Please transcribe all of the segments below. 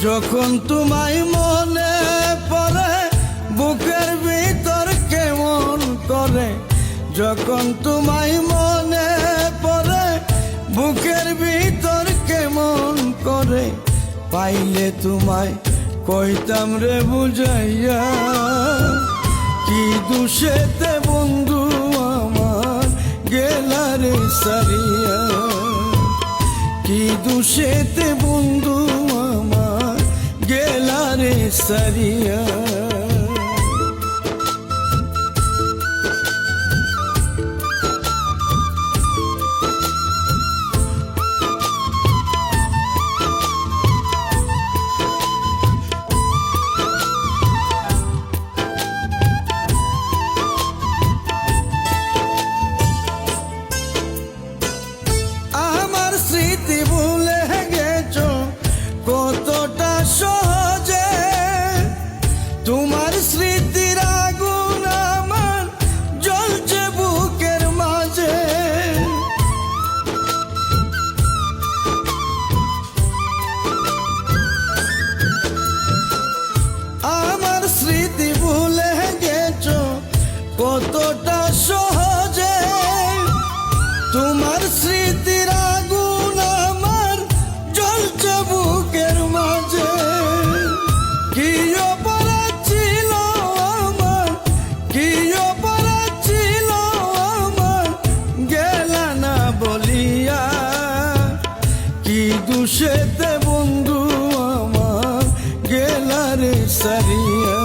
যখন তোমায় মনে পড়ে বুকের ভিতর কেমন করে, যখন তোমায় মনে পড়ে বুকের ভিতর কেমন করে, পাইলে তোমায় কইতাম রে বুঝাইয়া, কি দুষেতে বন্ধু আমার গেলা রে সারিয়া, কি দুষেতে বন্ধু আমার গেলা রে সারিয়া। স্মৃতি ভুলে গেছো কতটা সহজে, তোমার স্মৃতির আগুন আমার জ্বলছে বুকের মাঝে। আমার স্মৃতি ভুলে গেছো কতটা সহজে, তোমার স্মৃতির আগুন আমার জ্বলছে বুকের মাঝে। কি অপরাধ ছিল আমার, কি অপরাধ ছিল আমার গেলা না বলিয়া, কি দুষেতে বন্ধু আমার গেলা রে সারিয়া,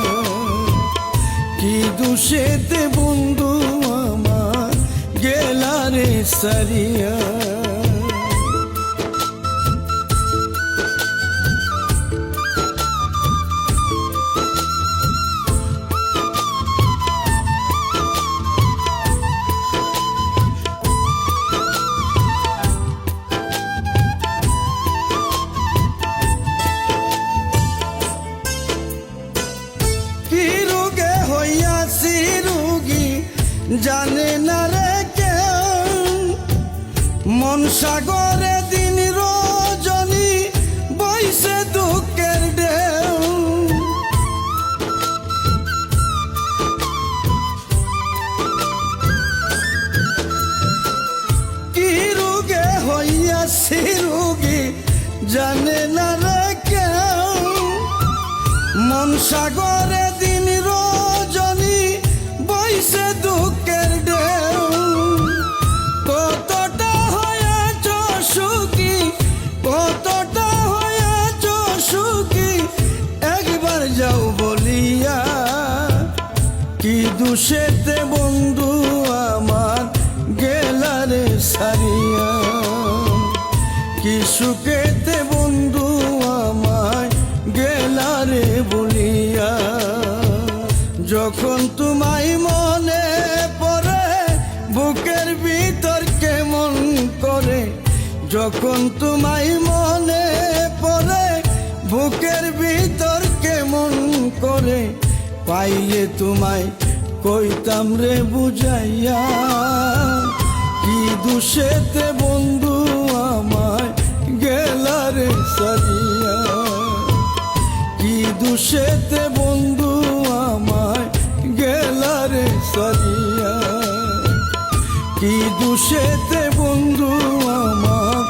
কি দুষেতে বন্ধু আমার গেলা রে সারিয়া। কি রোগে হইয়াছি রোগী জানে না রে কেউ, মন সাগরে দিন রজনী বইছে দুঃখের ঢেউ। কি রোগে হইয়াছি রোগী জানে না রে কেউ, মন সাগরে দিন রজনী বইছে দুঃখের ঢেউ। কতটা হয়েছ সুখী, কতটা হয়েছ সুখী একবার যাও বলিয়া, কি দুষেতে বন্ধু আমার গেলা রে সারিয়া, কি সুখেতে বন্ধু আমায় গেলা রে বলিয়া। যখন তোমায় মনে পড়ে বুকের ভিতর কেমন করে, যখন তোমায় মনে পড়ে বুকের ভিতর কেমন করে, পাইলে তোমায় কইতাম রে বুঝাইয়া, কি দুষেতে বন্ধু আমায় গেলা রে সারিয়া, কি দুষেতে বন্ধু আমায় গেলা রে সারিয়া, কি দুষেতে বন্ধু আমার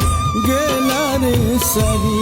গেলা রে সারিয়া।